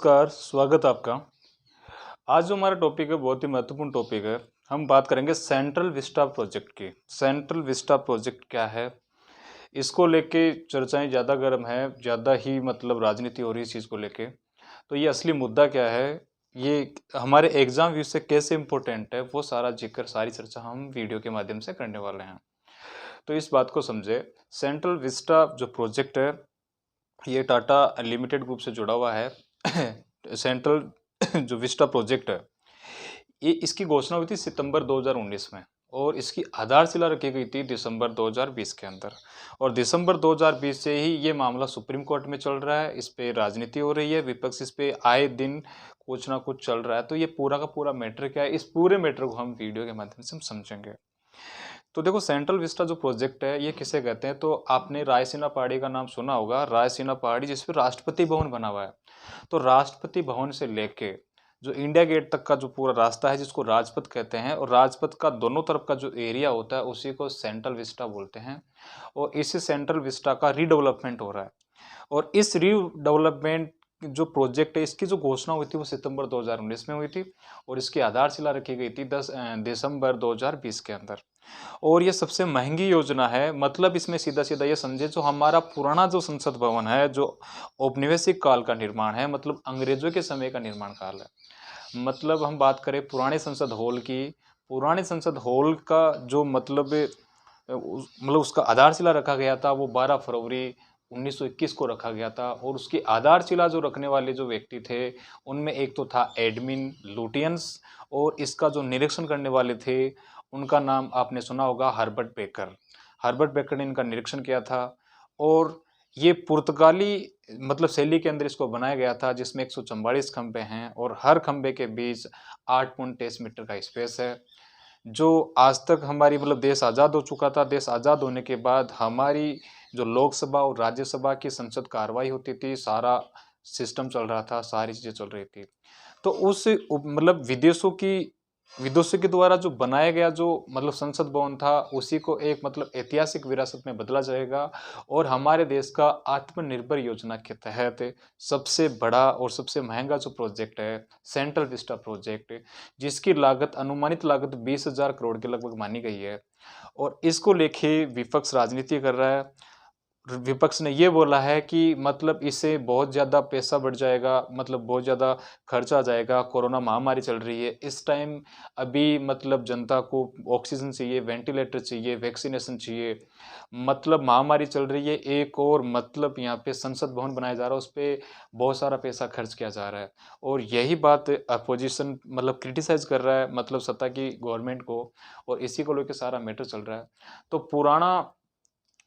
नमस्कार, स्वागत है आपका। आज जो हमारा टॉपिक है बहुत ही महत्वपूर्ण टॉपिक है। हम बात करेंगे सेंट्रल विस्टा प्रोजेक्ट की। सेंट्रल विस्टा प्रोजेक्ट क्या है? इसको लेके चर्चाएँ ज़्यादा गर्म है, ज़्यादा ही मतलब राजनीति हो रही है इस चीज़ को लेके। तो ये असली मुद्दा क्या है? ये हमारे एग्ज़ाम व्यू से कैसे इम्पोर्टेंट है, वो सारा ज़िक्र, सारी चर्चा हम वीडियो के माध्यम से करने वाले हैं। तो इस बात को समझें, सेंट्रल विस्टा जो प्रोजेक्ट है, ये टाटा लिमिटेड ग्रुप से जुड़ा हुआ है। सेंट्रल जो विस्टा प्रोजेक्ट है, ये इसकी घोषणा हुई थी सितंबर 2019 में और इसकी आधारशिला रखी गई थी दिसंबर 2020 के अंदर। और दिसंबर 2020 से ही ये मामला सुप्रीम कोर्ट में चल रहा है, इस पे राजनीति हो रही है, विपक्ष इस पे आए दिन कुछ ना कुछ चल रहा है। तो ये पूरा का पूरा मैटर क्या है, इस पूरे मैटर को हम वीडियो के माध्यम से हम समझेंगे। तो देखो, सेंट्रल विस्टा जो प्रोजेक्ट है, ये किसे कहते हैं? तो आपने रायसीना पहाड़ी का नाम सुना होगा। रायसीना पहाड़ी जिस पे राष्ट्रपति भवन बना हुआ है। तो राष्ट्रपति भवन से लेके जो इंडिया गेट तक का जो पूरा रास्ता है, जिसको राजपथ कहते हैं, और राजपथ का दोनों तरफ का जो एरिया होता है उसी को सेंट्रल विस्टा बोलते हैं। और इसी सेंट्रल विस्टा का रीडेवलपमेंट हो रहा है। और इस रीडेवलपमेंट जो प्रोजेक्ट है, इसकी जो घोषणा हुई थी वो सितंबर 2019 में हुई थी और इसकी आधारशिला रखी गई थी 10 दिसंबर 2020 के अंदर। और ये सबसे महंगी योजना है। मतलब इसमें सीधा-सीधा ये समझे, जो हमारा पुराना जो संसद भवन है, जो औपनिवेशिक काल का निर्माण है, मतलब अंग्रेजों के समय का निर्माण काल है। मतलब हम बात करें पुराने संसद हॉल की, पुराने संसद हॉल का जो मतलब उसका आधारशिला रखा गया था, वो 12 फरवरी 1921 को रखा गया था। और उसकी आधारशिला जो रखने वाले जो व्यक्ति थे, उनमें एक तो था एडमिन लुटियंस, और इसका जो निरीक्षण करने वाले थे, उनका नाम आपने सुना होगा, हर्बर्ट बेकर। हर्बर्ट बेकर ने इनका निरीक्षण किया था। और ये पुर्तगाली मतलब शैली के अंदर इसको बनाया गया था, जिसमें 144 खंभे हैं और हर खंभे के बीच 8.23 मीटर का स्पेस है। जो आज तक हमारी मतलब देश आज़ाद हो चुका था, देश आज़ाद होने के बाद हमारी जो लोकसभा और राज्यसभा की संसद कार्रवाई होती थी, सारा सिस्टम चल रहा था, सारी चीज़ें चल रही थी। तो उस मतलब विदेशों के द्वारा जो बनाया गया जो मतलब संसद भवन था, उसी को एक मतलब ऐतिहासिक विरासत में बदला जाएगा। और हमारे देश का आत्मनिर्भर योजना के तहत सबसे बड़ा और सबसे महंगा जो प्रोजेक्ट है, सेंट्रल विस्टा प्रोजेक्ट, जिसकी लागत अनुमानित लागत 20,000 करोड़ के लगभग मानी गई है। और इसको लेके विपक्ष राजनीति कर रहा है। विपक्ष ने ये बोला है कि मतलब इससे बहुत ज़्यादा पैसा बढ़ जाएगा, मतलब बहुत ज़्यादा खर्चा आ जाएगा, कोरोना महामारी चल रही है इस टाइम। अभी मतलब जनता को ऑक्सीजन चाहिए, वेंटिलेटर चाहिए, वैक्सीनेशन चाहिए, मतलब महामारी चल रही है एक, और मतलब यहाँ पे संसद भवन बनाया जा रहा है, उस पे बहुत सारा पैसा खर्च किया जा रहा है। और यही बात अपोजिशन मतलब क्रिटिसाइज कर रहा है, मतलब सत्ता की गवर्नमेंट को, और इसी को लेकर सारा मैटर चल रहा है। तो पुराना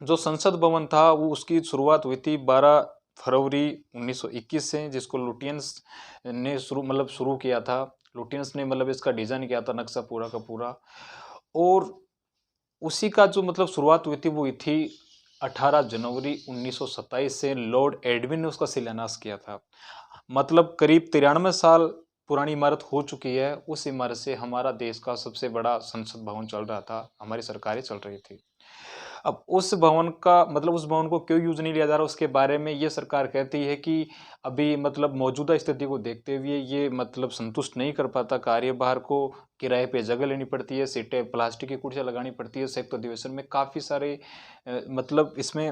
जो संसद भवन था, वो उसकी शुरुआत हुई थी 12 फरवरी 1921 से, जिसको लुटियंस ने शुरू किया था। लुटियंस ने मतलब इसका डिज़ाइन किया था, नक्शा पूरा का पूरा। और उसी का जो मतलब शुरुआत हुई थी, वो हुई थी 18 जनवरी 1927 से। लॉर्ड एडविन ने उसका शिलान्यास किया था। मतलब करीब 93 साल पुरानी इमारत हो चुकी है। उस इमारत से हमारा देश का सबसे बड़ा संसद भवन चल रहा था, हमारी सरकारें चल रही थी। अब उस भवन का मतलब उस भवन को क्यों यूज़ नहीं लिया जा रहा, उसके बारे में ये सरकार कहती है कि अभी मतलब मौजूदा स्थिति को देखते हुए ये मतलब संतुष्ट नहीं कर पाता कार्यभार को, किराए पे जगह लेनी पड़ती है, सीटें प्लास्टिक की कुर्सियाँ लगानी पड़ती है, संयुक्त अधिवेशन में काफ़ी सारे मतलब इसमें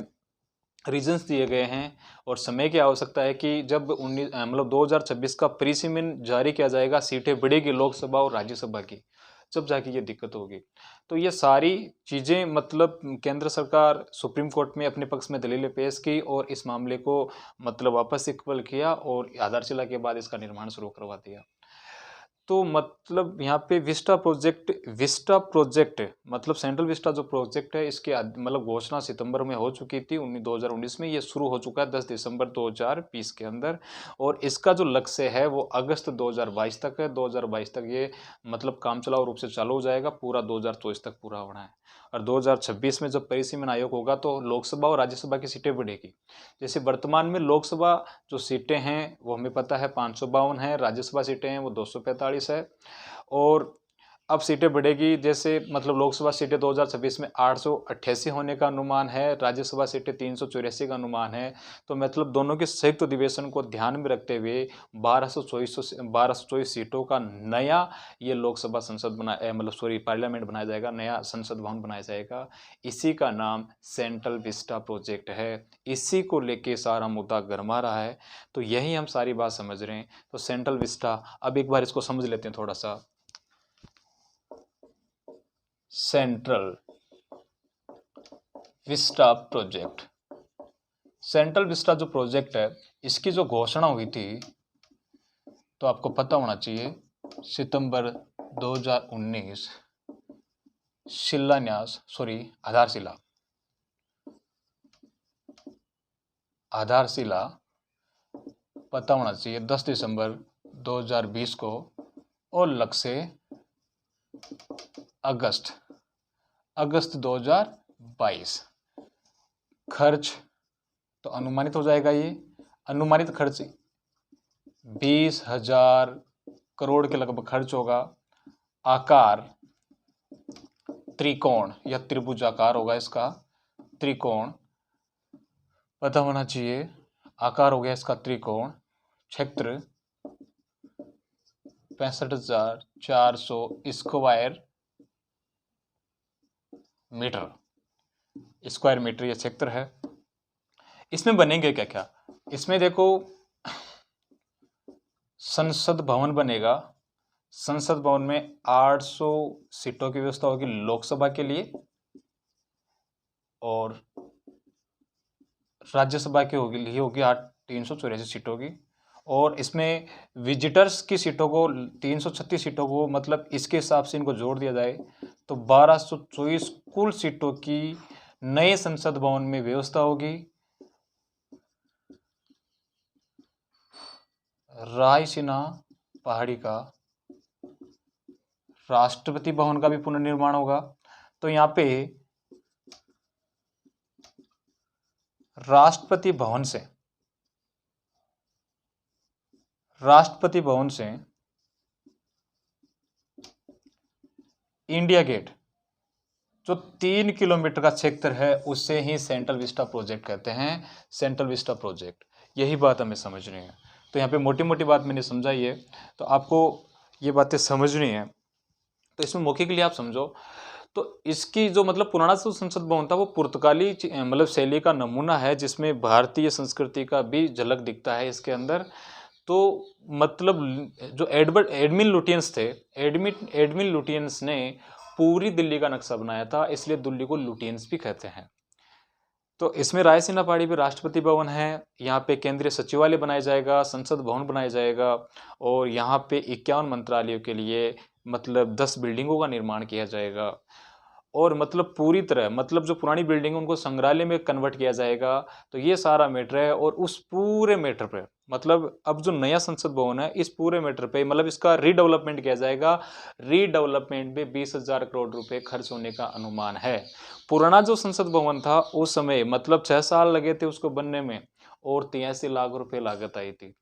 रीजंस दिए गए हैं। और समय की आवश्यकता है कि जब मतलब 2026 का प्रीसिमेन जारी किया जाएगा, सीटें बढ़ेगी लोकसभा और राज्यसभा की, जब जाके ये दिक्कत होगी। तो ये सारी चीज़ें मतलब केंद्र सरकार सुप्रीम कोर्ट में अपने पक्ष में दलीलें पेश की और इस मामले को मतलब वापस इक्वल किया और आधारशिला के बाद इसका निर्माण शुरू करवा दिया। तो मतलब यहाँ पे विस्टा प्रोजेक्ट मतलब सेंट्रल विस्टा जो प्रोजेक्ट है, इसकी मतलब घोषणा सितंबर में हो चुकी थी 2019 में। ये शुरू हो चुका है 10 दिसंबर 2020 के अंदर। और इसका जो लक्ष्य है वो अगस्त 2022 तक है। 2022 तक ये मतलब काम चलाऊ रूप से चालू हो जाएगा, पूरा 2024 तक पूरा होना है। और 2026 में जब परिसीमन आयोग होगा तो लोकसभा और राज्यसभा की सीटें बढ़ेगी। जैसे वर्तमान में लोकसभा जो सीटें हैं वो हमें पता है 552 है, राज्यसभा सीटें हैं वो 245 है। और अब सीटें बढ़ेगी, जैसे मतलब लोकसभा सीटें 2026 में 888 होने का अनुमान है, राज्यसभा सीटें 384 का अनुमान है। तो मतलब दोनों के संयुक्त अधिवेशन को ध्यान में रखते हुए 1224 सीटों का नया ये लोकसभा संसद पार्लियामेंट बनाया जाएगा, नया संसद भवन बनाया जाएगा। इसी का नाम सेंट्रल विस्टा प्रोजेक्ट है। इसी को लेके सारा मुद्दा गरमा रहा है। तो यही हम सारी बात समझ रहे हैं। तो सेंट्रल विस्टा, अब एक बार इसको समझ लेते हैं थोड़ा सा। Central Vista project, central Vista जो प्रोजेक्ट है, इसकी जो घोषणा हुई थी तो आपको पता होना चाहिए, सितंबर 2019 आधारशिला पता होना चाहिए 10 दिसंबर 2020 को, और लक्ष्य अगस्त 2022। खर्च तो अनुमानित हो जाएगा, ये अनुमानित खर्च 20,000 करोड़ के लगभग खर्च होगा। आकार त्रिकोण या त्रिभुजाकार होगा, इसका त्रिकोण पता होना चाहिए। आकार हो गया इसका त्रिकोण। क्षेत्र 65,400 स्क्वायर मीटर ये क्षेत्र है। इसमें बनेंगे क्या क्या, इसमें देखो संसद भवन बनेगा। संसद भवन में 800 सीटों की व्यवस्था होगी लोकसभा के लिए, और राज्यसभा की होगी 384 सीटों की। और इसमें विजिटर्स की सीटों को 336 सीटों को, मतलब इसके हिसाब से इनको जोड़ दिया जाए तो 1224 कुल सीटों की नए संसद भवन में व्यवस्था होगी। रायसीना पहाड़ी का राष्ट्रपति भवन का भी पुनर्निर्माण होगा। तो यहाँ पे राष्ट्रपति भवन से इंडिया गेट जो 3 किलोमीटर का क्षेत्र है, उससे ही सेंट्रल विस्टा प्रोजेक्ट कहते हैं। सेंट्रल विस्टा प्रोजेक्ट, यही बात हमें समझनी है। तो यहाँ पे मोटी मोटी बात मैंने समझाई है, तो आपको ये बातें समझनी है। तो इसमें मौके के लिए आप समझो, तो इसकी जो मतलब पुराना जो संसद भवन था वो पुर्तगाली मतलब शैली का नमूना है, जिसमें भारतीय संस्कृति का भी झलक दिखता है इसके अंदर। तो मतलब जो एडमिन लुटियंस ने पूरी दिल्ली का नक्शा बनाया था, इसलिए दिल्ली को लुटियंस भी कहते हैं। तो इसमें रायसीना पहाड़ी पे राष्ट्रपति भवन है, यहाँ पे केंद्रीय सचिवालय बनाया जाएगा, संसद भवन बनाया जाएगा, और यहाँ पे 51 मंत्रालयों के लिए मतलब 10 बिल्डिंगों का निर्माण किया जाएगा। और मतलब पूरी तरह मतलब जो पुरानी बिल्डिंग है उनको संग्रहालय में कन्वर्ट किया जाएगा। तो ये सारा मैटर है, और उस पूरे मैटर पे मतलब अब जो नया संसद भवन है, इस पूरे मैटर पे मतलब इसका रीडेवलपमेंट किया जाएगा। रीडेवलपमेंट में 20,000 करोड़ रुपए खर्च होने का अनुमान है। पुराना जो संसद भवन था उस समय मतलब 6 साल लगे थे उसको बनने में, और 83 लाख रुपए लागत आई थी।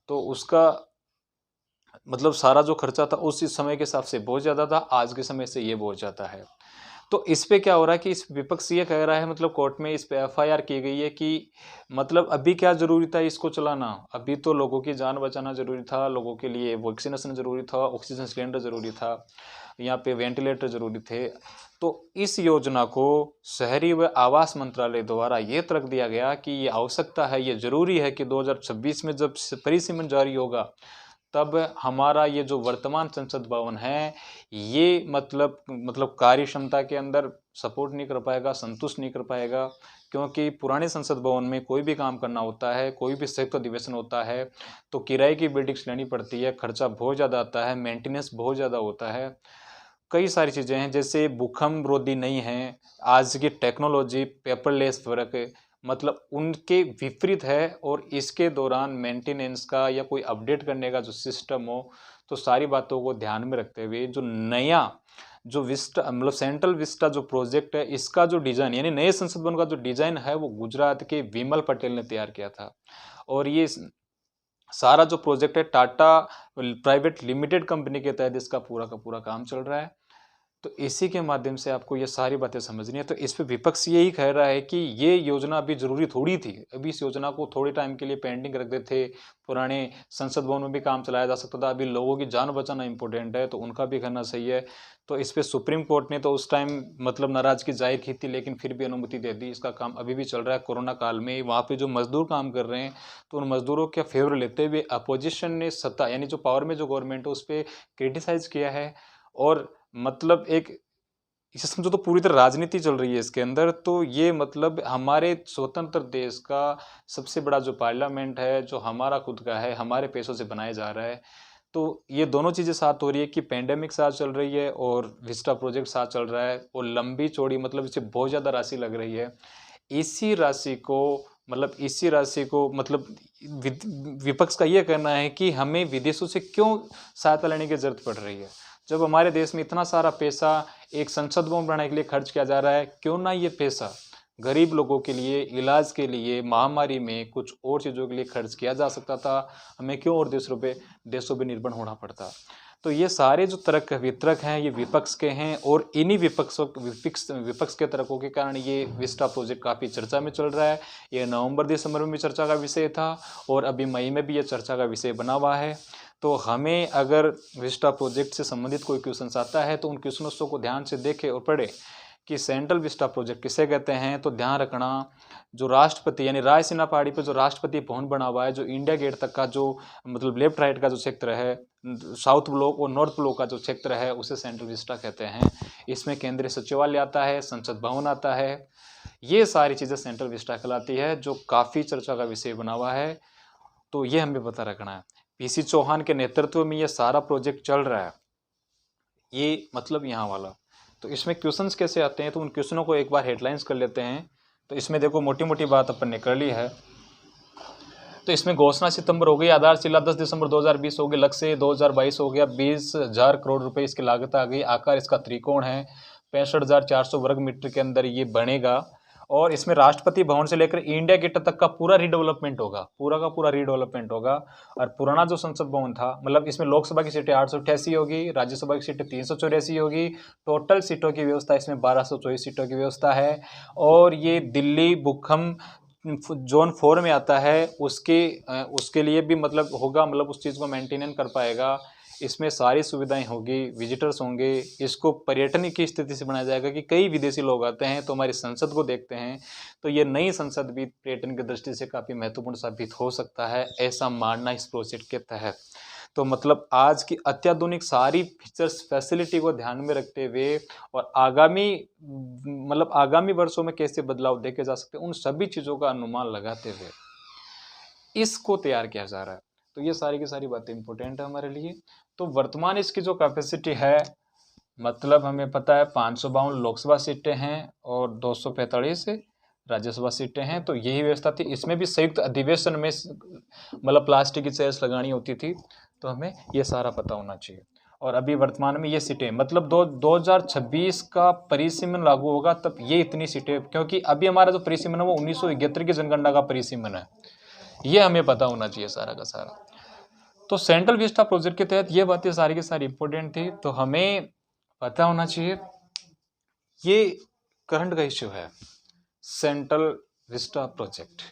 तो उसका मतलब सारा जो खर्चा था उस समय के हिसाब से बहुत ज्यादा था, आज के समय से ये बहुत ज्यादा है। तो इस पे क्या हो रहा है कि इस विपक्ष ये कह रहा है, मतलब कोर्ट में इस पे एफआईआर की गई है कि मतलब अभी क्या जरूरी था इसको चलाना, अभी तो लोगों की जान बचाना जरूरी था, लोगों के लिए वैक्सीनेशन जरूरी था, ऑक्सीजन सिलेंडर जरूरी था, यहाँ पे वेंटिलेटर जरूरी थे। तो इस योजना को शहरी व आवास मंत्रालय द्वारा ये तर्क दिया गया कि ये आवश्यकता है, ये जरूरी है कि 2026 में जब परिसीमन जारी होगा तब हमारा ये जो वर्तमान संसद भवन है ये मतलब कार्य क्षमता के अंदर सपोर्ट नहीं कर पाएगा, संतुष्ट नहीं कर पाएगा। क्योंकि पुराने संसद भवन में कोई भी काम करना होता है, कोई भी संयुक्त अधिवेशन होता है तो किराए की बिल्डिंग्स लेनी पड़ती है, खर्चा बहुत ज़्यादा आता है, मेंटेनेंस बहुत ज़्यादा होता है, कई सारी चीज़ें हैं, जैसे भूकंप रोधी नहीं है, आज की टेक्नोलॉजी पेपरलेस वर्क मतलब उनके विपरीत है, और इसके दौरान मेंटेनेंस का या कोई अपडेट करने का जो सिस्टम हो, तो सारी बातों को ध्यान में रखते हुए जो नया जो विस्टा मतलब सेंट्रल विस्टा जो प्रोजेक्ट है, इसका जो डिजाइन यानी नए संसद भवन का जो डिजाइन है वो गुजरात के विमल पटेल ने तैयार किया था। और ये सारा जो प्रोजेक्ट है टाटा प्राइवेट लिमिटेड कंपनी के तहत इसका पूरा का पूरा काम चल रहा है। तो इसी के माध्यम से आपको ये सारी बातें समझनी है। तो इस पे विपक्ष यही कह रहा है कि ये योजना अभी ज़रूरी थोड़ी थी, अभी इस योजना को थोड़े टाइम के लिए पेंडिंग रख देते थे, पुराने संसद भवन में भी काम चलाया जा सकता था, अभी लोगों की जान बचाना इंपॉर्टेंट है तो उनका भी करना सही है। तो इस पे सुप्रीम कोर्ट ने तो उस टाइम मतलब नाराज़गी जाहिर की थी, लेकिन फिर भी अनुमति दे दी। इसका काम अभी भी चल रहा है कोरोना काल में। वहाँ पे जो मजदूर काम कर रहे हैं तो उन मजदूरों के फेवर लेते हुए अपोजिशन ने, सत्ता यानी जो पावर में जो गवर्नमेंट है, उस पर क्रिटिसाइज किया है। और मतलब एक इसे समझो तो पूरी तरह राजनीति चल रही है इसके अंदर। तो ये मतलब हमारे स्वतंत्र देश का सबसे बड़ा जो पार्लियामेंट है, जो हमारा खुद का है, हमारे पैसों से बनाया जा रहा है। तो ये दोनों चीज़ें साथ हो रही है कि पेंडेमिक साथ चल रही है और विस्टा प्रोजेक्ट साथ चल रहा है, और लंबी चौड़ी मतलब इससे बहुत ज़्यादा राशि लग रही है। इसी राशि को मतलब विपक्ष का ये कहना है कि हमें विदेशों से क्यों सहायता लेने की जरूरत पड़ रही है, जब हमारे देश में इतना सारा पैसा एक संसद भवन बनाने के लिए खर्च किया जा रहा है। क्यों ना ये पैसा गरीब लोगों के लिए, इलाज के लिए, महामारी में कुछ और चीज़ों के लिए खर्च किया जा सकता था। हमें क्यों और देशों पे निर्भर होना पड़ता। तो ये सारे जो तर्क वितर्क हैं ये विपक्ष के हैं, और इन्हीं विपक्ष के तर्कों के कारण ये विस्टा प्रोजेक्ट काफ़ी चर्चा में चल रहा है। ये नवंबर दिसंबर में भी चर्चा का विषय था, और अभी मई में भी ये चर्चा का विषय बना हुआ है। तो हमें अगर विस्टा प्रोजेक्ट से संबंधित कोई क्वेश्चन आता है तो उन क्वेश्चनों को ध्यान से देखें और पढ़ें कि सेंट्रल विस्टा प्रोजेक्ट किसे कहते हैं। तो ध्यान रखना, जो राष्ट्रपति यानी रायसीना पहाड़ी पर जो राष्ट्रपति भवन बना हुआ है, जो इंडिया गेट तक का जो मतलब लेफ्ट राइट का जो क्षेत्र है, साउथ ब्लॉक और नॉर्थ ब्लॉक का जो क्षेत्र है, उसे सेंट्रल विस्टा कहते हैं। इसमें केंद्रीय सचिवालय आता है, संसद भवन आता है, ये सारी चीज़ें सेंट्रल विस्टा कहलाती है, जो काफ़ी चर्चा का विषय बना हुआ है। तो ये हमें पता रखना है। पीसी चौहान के नेतृत्व में ये सारा प्रोजेक्ट चल रहा है, ये मतलब यहाँ वाला। तो इसमें क्वेश्चंस कैसे आते हैं, तो उन क्वेश्चनों को एक बार हेडलाइंस कर लेते हैं। तो इसमें देखो मोटी मोटी बात अपन ने कर ली है। तो इसमें घोषणा सितंबर हो गई, आधारशिला 10 दिसंबर 2020 हो गई, लक्ष्य 2022 हो गया, 20,000 करोड़ रुपए इसकी लागत आ गई। आकार इसका त्रिकोण है, 65,400 वर्ग मीटर के अंदर ये बनेगा। और इसमें राष्ट्रपति भवन से लेकर इंडिया गेट तक का पूरा रीडेवलपमेंट होगा, पूरा का पूरा रीडेवलपमेंट होगा। और पुराना जो संसद भवन था, मतलब इसमें लोकसभा की सीटें 888 होगी, राज्यसभा की सीटें 384 होगी। टोटल सीटों की व्यवस्था इसमें 1224 सीटों की व्यवस्था है। और ये दिल्ली भूखंड जोन 4 में आता है, उसके लिए भी मतलब होगा, मतलब उस चीज़ को मेंटेन कर पाएगा। इसमें सारी सुविधाएं होगी, विजिटर्स होंगे। इसको पर्यटन की स्थिति से बनाया जाएगा कि कई विदेशी लोग आते हैं तो हमारी संसद को देखते हैं। तो ये नई संसद भी पर्यटन की दृष्टि से काफ़ी महत्वपूर्ण साबित हो सकता है, ऐसा मानना इस प्रोजेक्ट के तहत। तो मतलब आज की अत्याधुनिक सारी फीचर्स फैसिलिटी को ध्यान में रखते हुए, और आगामी वर्षों में कैसे बदलाव देखे जा सकते हैं, उन सभी चीज़ों का अनुमान लगाते हुए इसको तैयार किया जा रहा है। तो ये सारी की सारी बातें इंपॉर्टेंट है हमारे लिए। तो वर्तमान इसकी जो कैपेसिटी है, मतलब हमें पता है 552 लोकसभा सीटें हैं और 245 राज्यसभा सीटें हैं। तो यही व्यवस्था थी। इसमें भी संयुक्त अधिवेशन में मतलब प्लास्टिक की चेयर्स लगानी होती थी। तो हमें ये सारा पता होना चाहिए। और अभी वर्तमान में ये सीटें मतलब 2026 का परिसीमन लागू होगा तब ये इतनी सीटें, क्योंकि अभी हमारा जो परिसीमन है वो 1971 की जनगणना का परिसीमन है। ये हमें पता होना चाहिए सारा का सारा। तो सेंट्रल विस्टा प्रोजेक्ट के तहत ये बातें सारी की सारी इंपॉर्टेंट थी, तो हमें पता होना चाहिए। ये करंट का इश्यू है, सेंट्रल विस्टा प्रोजेक्ट।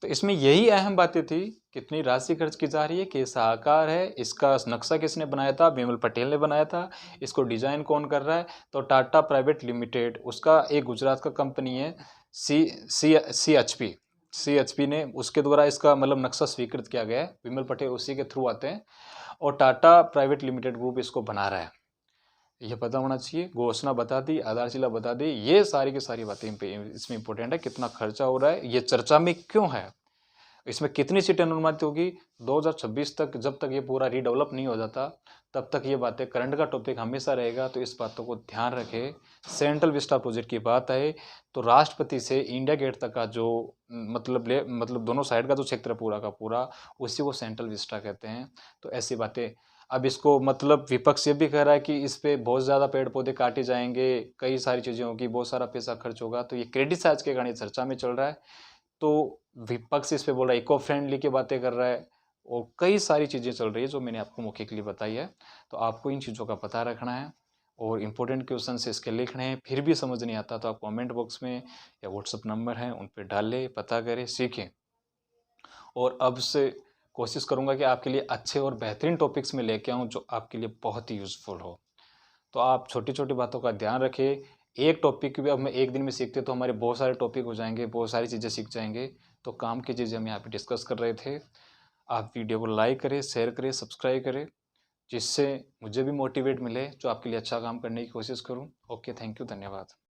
तो इसमें यही अहम बातें थी, कितनी राशि खर्च की जा रही है, कैसा आकार है, इसका नक्शा किसने बनाया था, बिमल पटेल ने बनाया था, इसको डिजाइन कौन कर रहा है, तो टाटा प्राइवेट लिमिटेड, उसका एक गुजरात का कंपनी है CHP ने, उसके द्वारा इसका मतलब नक्शा स्वीकृत किया गया है। बिमल पटेल उसी के थ्रू आते हैं, और टाटा प्राइवेट लिमिटेड ग्रुप इसको बना रहा है। ये पता होना चाहिए। घोषणा बता दी, आधारशिला बता दी, ये सारी की सारी बातें इसमें इंपॉर्टेंट है। कितना खर्चा हो रहा है, ये चर्चा में क्यों है, इसमें कितनी सीटें अनुमानित होगी 2026 तक, जब तक ये पूरा रीडेवलप नहीं हो जाता तब तक ये बातें करंट का टॉपिक हमेशा रहेगा। तो इस बातों को ध्यान रखें। सेंट्रल विस्टा प्रोजेक्ट की बात है तो राष्ट्रपति से इंडिया गेट तक का जो मतलब दोनों साइड का जो क्षेत्र पूरा का पूरा, उसी को सेंट्रल विस्टा कहते हैं। तो ऐसी बातें। अब इसको मतलब विपक्ष ये भी कह रहा है कि इस पे बहुत ज़्यादा पेड़ पौधे काटे जाएंगे, कई सारी चीज़ें होगी, बहुत सारा पैसा खर्च होगा। तो ये क्रेडिट साइज के कारण चर्चा में चल रहा है। तो विपक्ष इस पे बोल रहा है इको फ्रेंडली की बातें कर रहा है, और कई सारी चीज़ें चल रही है जो मैंने आपको मौके के लिए बताई है। तो आपको इन चीज़ों का पता रखना है और इम्पोर्टेंट क्वेश्चन इसके लिखने हैं। फिर भी समझ नहीं आता तो आप कमेंट बॉक्स में या व्हाट्सअप नंबर है उन पे डालें, पता करें, सीखें। और अब से कोशिश करूँगा कि आपके लिए अच्छे और बेहतरीन टॉपिक्स में लेके आऊँ जो आपके लिए बहुत ही यूज़फुल हो। तो आप छोटी-छोटी बातों का ध्यान रखें। एक टॉपिक भी अब मैं एक दिन में सीखते तो हमारे बहुत सारे टॉपिक हो जाएँगे, बहुत सारी चीज़ें सीख जाएँगे। तो काम की चीज़ें हम यहाँ पे डिस्कस कर रहे थे। आप वीडियो को लाइक करें, शेयर करें, सब्सक्राइब करें, जिससे मुझे भी मोटिवेट मिले जो आपके लिए अच्छा काम करने की कोशिश करूँ। ओके, थैंक यू, धन्यवाद।